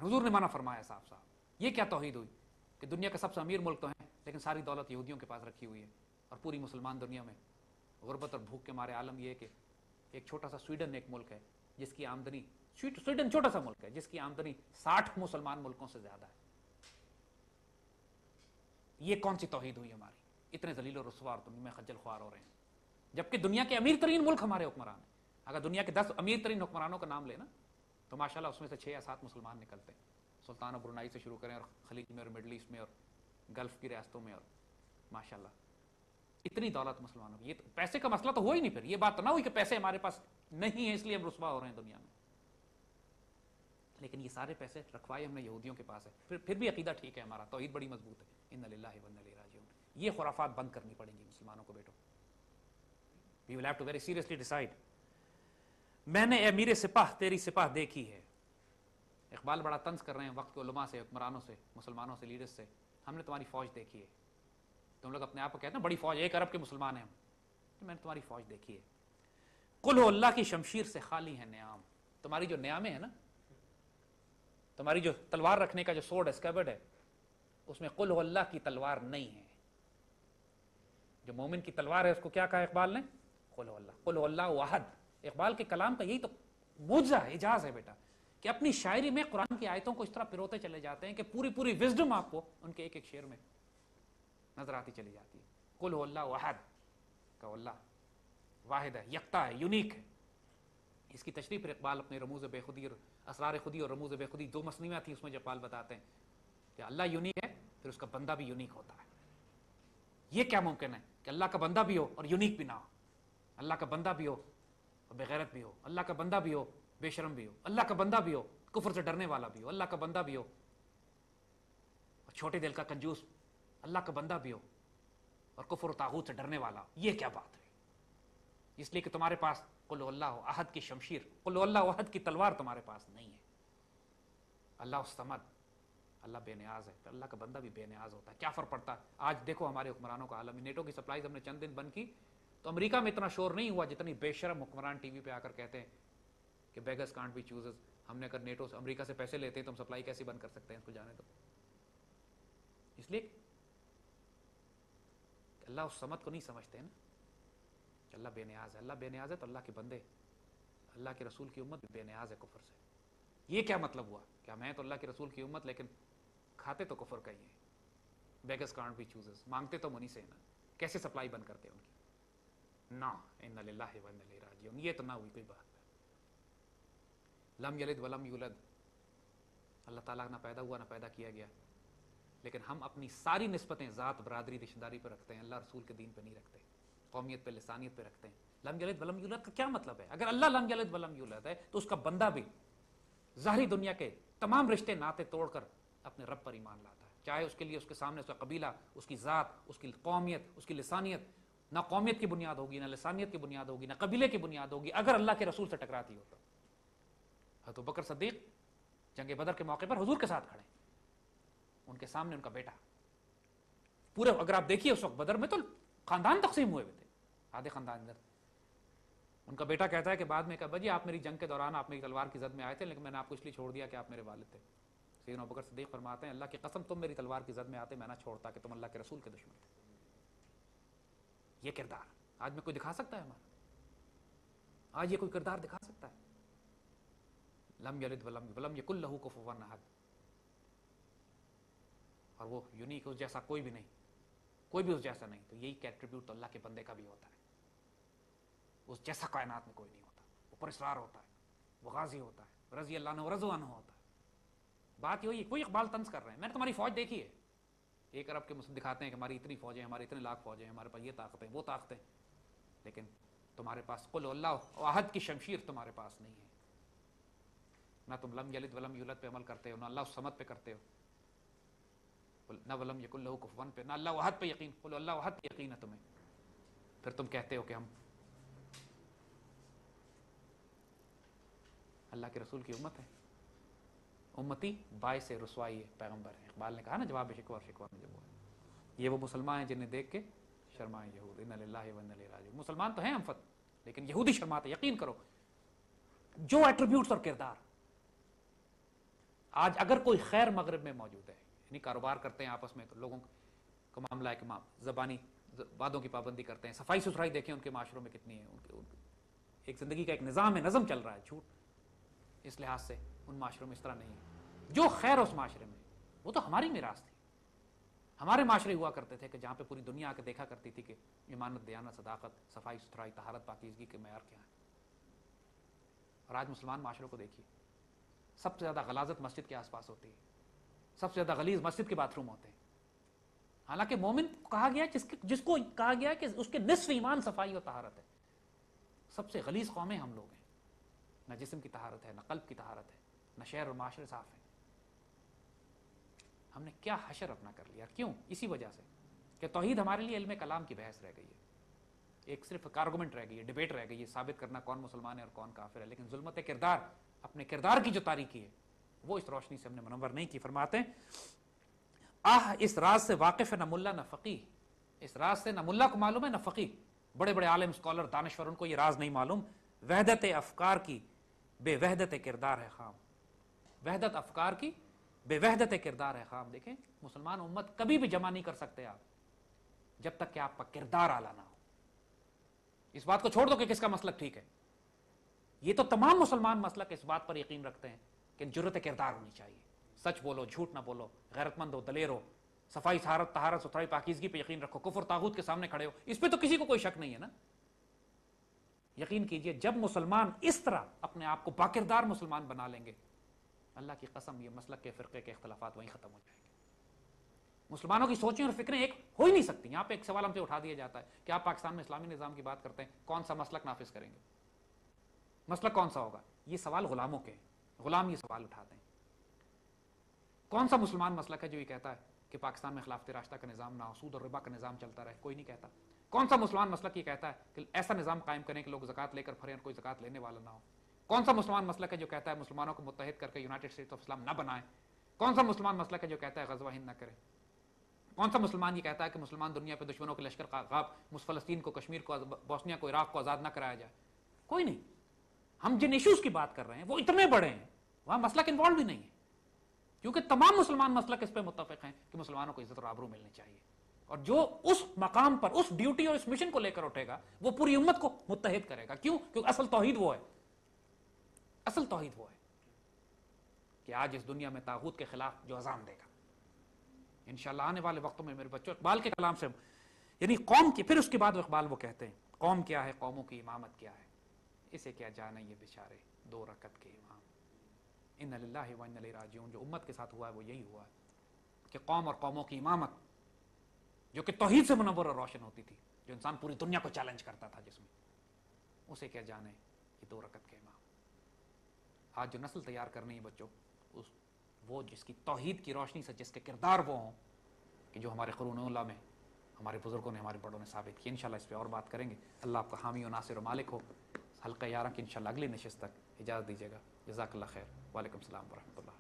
हुजूर ने मना फरमाया साफ साफ। ये क्या तौहीद हुई कि दुनिया के सबसे अमीर मुल्क तो हैं लेकिन सारी दौलत यहूदियों के पास रखी हुई है, और पूरी मुसलमान दुनिया में गुर्बत और भूख के मारे आलम यह है कि एक छोटा सा स्वीडन एक मुल्क है जिसकी आमदनी, स्वीडन छोटा सा मुल्क है जिसकी आमदनी 60 मुसलमान मुल्कों से ज्यादा है। ये कौन सी तौहीद हुई हमारी? इतने जलील और रुसवा और दुनिया में खज्जल ख्वार हो रहे हैं, जबकि दुनिया के अमीर तरीन मुल्क हमारे हुक्मरान हैं। अगर दुनिया के 10 अमीर तरीन हुक्मरानों का नाम लेना तो माशाल्लाह उसमें से 6 या 7 मुसलमान निकलते हैं। सुल्तान ऑफ ब्रुनाई से शुरू करें और खलीज में और मिडल ईस्ट में और गल्फ की रियासतों में, और माशाल्लाह इतनी दौलत मुसलमानों की। ये तो पैसे का मसला तो हुआ ही नहीं। फिर ये बात तो ना हुई कि पैसे हमारे पास नहीं है इसलिए हम रुसवा हो रहे हैं दुनिया में, लेकिन ये सारे पैसे रखवाए हमने यहूदियों के पास है। फिर भी अकीदा ठीक है हमारा, तौहीद बड़ी मजबूत है, इन्ना लिल्लाहि व इन्ना इलैहि राजिऊन। ये खुराफात बंद करनी पड़ेंगी मुसलमानों को बेटो। We will have to very seriously decide. मैंने अमीर सिपाह तेरी सिपाह देखी है। इकबाल बड़ा तंज कर रहे हैं वक्त के उलमा से, हुक्मरानों से, मुसलमानों से, लीडर्स से। हमने तुम्हारी फौज देखी है। तुम लोग अपने आप को कहते हैं बड़ी फौज, 1 अरब के मुसलमान हैं हम, तो मैंने तुम्हारी फौज देखी है। कुल हो अल्लाह की शमशीर से खाली है नियाम। तुम्हारी जो नियामें है ना, तुम्हारी जो तलवार रखने का जो सोर्ड है, स्कैबर्ड है, उसमें कुल हो अल्लाह की तलवार नहीं है। जो मोमिन की तलवार है उसको क्या कहा इकबाल ने? कुल हो अल्लाह, कुल हो अल्लाह वाहद। इकबाल के कलाम का यही तो मुआजा है, इजाज है बेटा, कि अपनी शायरी में कुरान की आयतों को इस तरह पिरोते चले जाते हैं कि पूरी पूरी विजडम आपको उनके एक एक शेर में नजर आती चली जाती है। कुल हो अल्लाह वाहद का अल्लाह वाहिद है, यकता है, यूनिक है। इसकी तशरीह पर इकबाल अपने रमूज बेखुदी और असरार खुदी और रमूज बेखुदी 2 मसनीयाँ थी, उसमें इकबाल बताते हैं कि अल्लाह यूनिक है, फिर उसका बंदा भी यूनिक होता है। ये क्या मुमकिन है कि अल्लाह का बंदा भी हो और यूनिक भी ना हो? अल्लाह का बंदा भी हो और बेगैरत भी हो, अल्लाह का बंदा भी हो बेशरम भी हो, अल्लाह का बंदा भी हो कुफर से डरने वाला भी हो, अल्लाह का बंदा भी हो और छोटे दिल का कंजूस, अल्लाह का बंदा भी हो और कुफर और तागूत से डरने वाला। ये क्या बात है? इसलिए कि तुम्हारे पास कुल अल्लाह अहद की शमशीर, कुल अल्लाह अहद की तलवार तुम्हारे पास नहीं है। अल्लाह समद, अल्लाह बेनियाज है, तो अल्लाह का बंदा भी बेनियाज होता है। क्या फर्क पड़ता है? आज देखो हमारे हुक्मरानों का आलम, नेटो की सप्लाईज हमने चंद दिन बंद की तो अमेरिका में इतना शोर नहीं हुआ जितनी बेशरम हुक्मरान टीवी पे आकर कहते हैं कि बेगर्स कांट बी चूजर्स। हमने अगर नेटो से अमेरिका से पैसे लेते हैं तो हम सप्लाई कैसे बंद कर सकते हैं? इसको जाने दो। इसलिए अल्लाह उस समत को नहीं समझते हैं ना, अल्लाह बेनियाज है। अल्लाह बेनियाज है तो अल्लाह के बंदे, अल्लाह के रसूल की उम्मत भी बेनियाज है कुफर से। ये क्या मतलब हुआ? क्या मैं तो अल्लाह के रसूल की उम्मत लेकिन खाते तो कुफर का ही है। बेगर्स कांट बी चूजर्स, मांगते तो मुनी से ना, कैसे सप्लाई बंद करते हैं उनकी? ना, इन्ना लिल्लाहि व इन्ना इलैहि राजिऊन। ये तो ना हुई कोई बात। लम यलिद वलम यूलद, अल्लाह ताला ना पैदा हुआ ना पैदा किया गया, लेकिन हम अपनी सारी निस्बतें ज़ात बरादरी रिश्तेदारी पर रखते हैं, अल्लाह रसूल के दीन पर नहीं रखते, कौमियत पे लिसानियत पे रखते हैं। लम यलिद वलम यूलद का क्या मतलब है? अगर अल्लाह लम यलिद वलम यूलद है तो उसका बंदा भी ज़ाहिरी दुनिया के तमाम रिश्ते नाते तोड़कर अपने रब पर ईमान लाता है, चाहे उसके लिए उसके सामने उसका कबीला, उसकी ज़ात, उसकी कौमियत, उसकी लिसानियत, ना कौमियत की बुनियाद होगी, ना लिसानियत की बुनियाद होगी, ना कबीले की बुनियाद होगी, अगर अल्लाह के रसूल से टकराती हो तो। हज़रत अबू बकर सिद्दीक जंग बदर के मौके पर हुजूर के साथ खड़े, उनके सामने उनका बेटा पूरे, अगर आप देखिए उस वक्त बदर में तो खानदान तकसीम हुए थे, आधे खानदान अंदर। उनका बेटा कहता है कि बाद में कहा जी आप मेरी जंग के दौरान आप मेरी तलवार की जद में आए थे, लेकिन मैंने आपको इसलिए छोड़ दिया कि आप मेरे वालिद थे। सैयदना अबू बकर सिद्दीक फरमाते हैं अल्लाह की कसम तुम मेरी तलवार की जद में आते मैं ना छोड़ता कि तुम अल्लाह के रसूल के दुश्मन थे। ये किरदार आज में कोई दिखा सकता है? हमारा आज ये कोई किरदार दिखा सकता है? लम यलिद वलम यकुल लहू कुफुवन अहद, और वो यूनिक, उस जैसा कोई भी नहीं, कोई भी उस जैसा नहीं। तो यही एट्रीब्यूट तो अल्लाह के बंदे का भी होता है। उस जैसा कायनात में कोई नहीं होता। वो पुरस्कार होता है, वो गाजी होता है, रजी अल्लाह ने रज़ो अन्हु होता है। बात यही है। कोई इकबाल तंज कर रहे हैं मैंने तुम्हारी फौज देखी है, 1 अरब के मुस्लिम दिखाते हैं कि हमारी इतनी फौजें, हमारे इतने लाख फौजें, हमारे पास ये ताकतें वो ताकतें, लेकिन तुम्हारे पास कुल अल्लाह अहद की शमशीर तुम्हारे पास नहीं है। ना तुम लम यलिद वलम यूलद पे अमल करते हो, ना अल्लाह समद पे करते हो, ना वलम यकुल लहू कुफुवन पे, ना अल्लाह अहद पे यकीन। कुल अल्लाह अहद पे यकीन है तुम्हें, फिर तुम कहते हो कि हम अल्लाह के रसूल की उम्मत है। उम्मती बायस रुसवाई है, पैगंबर है। इकबाल ने कहा ना जवाब शिकवा और शिकवा में जब हुआ, ये वो मुसलमान हैं जिन्हें देख के शर्माए यहूद, इन्ना लिल्लाहि व इन्ना इलैहि राजिऊन। मुसलमान तो हैं हम फत, लेकिन यहूदी शर्माते। यकीन करो जो एट्रीब्यूट्स और किरदार آج اگر کوئی خیر مغرب میں موجود ہے، یعنی کاروبار کرتے ہیں آپس میں، تو لوگوں کا معاملہ ہے کہ زبانی وعدوں کی پابندی کرتے ہیں، صفائی ستھرائی دیکھیں ان کے معاشروں میں کتنی ہے، ایک زندگی کا ایک نظام ہے، نظم چل رہا ہے، جھوٹ اس لحاظ سے ان معاشروں میں اس طرح نہیں ہے۔ جو خیر اس معاشرے میں، وہ تو ہماری میراث تھی۔ ہمارے معاشرے ہوا کرتے تھے کہ جہاں پہ پوری دنیا آ کے دیکھا کرتی تھی کہ ایمانت، دیانت، صداقت، صفائی ستھرائی، طہارت، پاکیزگی کے معیار کیا ہیں۔ اور آج مسلمان معاشروں کو دیکھیے، سب سے زیادہ غلاظت مسجد کے آس پاس ہوتی ہے، سب سے زیادہ غلیظ مسجد کے باتھ روم ہوتے ہیں۔ حالانکہ مومن کہا گیا جس کو کہا گیا کہ اس کے نصف ایمان صفائی و طہارت ہے۔ سب سے غلیظ قومیں ہم لوگ ہیں، نہ جسم کی طہارت ہے، نہ قلب کی طہارت ہے، نہ شہر اور معاشرے صاف ہیں۔ ہم نے کیا حشر اپنا کر لیا؟ کیوں؟ اسی وجہ سے کہ توحید ہمارے لیے علم کلام کی بحث رہ گئی ہے، ایک صرف ایک آرگومنٹ رہ گئی ہے، ڈیبیٹ رہ گئی ہے، ثابت کرنا کون مسلمان ہے اور کون کافر ہے۔ لیکن ظلمت کردار، اپنے کردار کی جو تاریکی ہے، وہ اس روشنی سے ہم نے منور نہیں کی۔ فرماتے ہیں اس راز سے واقف ہے نہ ملا نہ فقیہ، اس راز سے نہ ملا کو معلوم ہے نہ فقیہ، بڑے بڑے عالم، اسکالر، دانشور، ان کو یہ راز نہیں معلوم۔ وحدت افکار کی بے وحدت کردار ہے خام، وحدت افکار کی بے وحدت کردار ہے خام۔ دیکھیں مسلمان امت کبھی بھی جمع نہیں کر سکتے آپ جب تک کہ آپ کا کردار اعلیٰ نہ ہو۔ اس بات کو چھوڑ دو کہ کس کا مسلک ٹھیک ہے، یہ تو تمام مسلمان مسلک اس بات پر یقین رکھتے ہیں کہ جرت کردار ہونی چاہیے، سچ بولو، جھوٹ نہ بولو، غیرت مند ہو، دلیر ہو، صفائی طہارت ستھرائی پاکیزگی پہ یقین رکھو، کفر طاغوت کے سامنے کھڑے ہو، اس پہ تو کسی کو کوئی شک نہیں ہے نا۔ یقین کیجئے جب مسلمان اس طرح اپنے آپ کو باکردار مسلمان بنا لیں گے، اللہ کی قسم یہ مسلک کے فرقے کے اختلافات وہیں ختم ہو جائیں گے۔ مسلمانوں کی سوچیں اور فکریں ایک ہو ہی نہیں سکتی۔ یہاں پہ ایک سوال ہم سے اٹھا دیا جاتا ہے کہ آپ پاکستان میں اسلامی نظام کی بات کرتے ہیں، کون سا مسلک نافذ کریں گے؟ مسلک کون سا ہوگا؟ یہ سوال غلاموں کے ہیں، غلام یہ سوال اٹھاتے ہیں۔ کون سا مسلمان مسلک ہے جو یہ کہتا ہے کہ پاکستان میں خلافت راشدہ کا نظام نہ ہو، سود اور ربا کا نظام چلتا رہے؟ کوئی نہیں کہتا۔ کون سا مسلمان مسلک یہ کہتا ہے کہ ایسا نظام قائم کریں کہ لوگ زکوٰۃ لے کر پھریں اور کوئی زکوٰۃ لینے والا نہ ہو؟ کون سا مسلمان مسلک ہے جو کہتا ہے مسلمانوں کو متحد کر کے یونائٹڈ اسٹیٹس آف اسلام نہ بنائیں؟ کون سا مسلمان مسلک ہے جو کہتا ہے غزوہ ہند نہ کرے؟ کون سا مسلمان یہ کہتا ہے کہ مسلمان دنیا پہ دشمنوں کے لشکر غاب فلسطین کو، کشمیر کو، بوسنیا کو، عراق کو آزاد نہ کرایا جائے؟ کوئی نہیں۔ ہم جن ایشوز کی بات کر رہے ہیں وہ اتنے بڑے ہیں، وہاں مسلک انوالو بھی نہیں ہے، کیونکہ تمام مسلمان مسلک اس پہ متفق ہیں کہ مسلمانوں کو عزت اور آبرو ملنی چاہیے، اور جو اس مقام پر اس ڈیوٹی اور اس مشن کو لے کر اٹھے گا وہ پوری امت کو متحد کرے گا۔ کیوں؟ کیونکہ اصل توحید وہ ہے، اصل توحید وہ ہے کہ آج اس دنیا میں طاغوت کے خلاف جو اذان دے گا، انشاءاللہ آنے والے وقتوں میں میرے بچوں اقبال کے کلام سے، یعنی قوم کی، پھر اس کے بعد اقبال وہ کہتے ہیں قوم کیا ہے، قوموں کی امامت کیا ہے، اسے کیا جانے یہ بیچارے دو رکعت کے امام۔ ان للہ و انا الیہ راجعون۔ جو امت کے ساتھ ہوا ہے وہ یہی ہوا ہے کہ قوم اور قوموں کی امامت جو کہ توحید سے منور اور روشن ہوتی تھی، جو انسان پوری دنیا کو چیلنج کرتا تھا، جس میں اسے کیا جانے یہ دو رکعت کے امام۔ آج جو نسل تیار کرنی ہے بچوں، وہ جس کی توحید کی روشنی سے، جس کے کردار وہ ہوں کہ جو ہمارے قرون اولیٰ میں ہمارے بزرگوں نے، ہمارے بڑوں نے ثابت کیا۔ انشاءاللہ اس پہ اور بات کریں گے۔ اللہ آپ کا حامی و ناصر و مالک ہو۔ حلقہ 11 کی انشاءاللہ اگلی نشست تک اجازت دیجیے گا۔ جزاک اللہ خیر۔ وعلیکم السلام ورحمۃ اللہ۔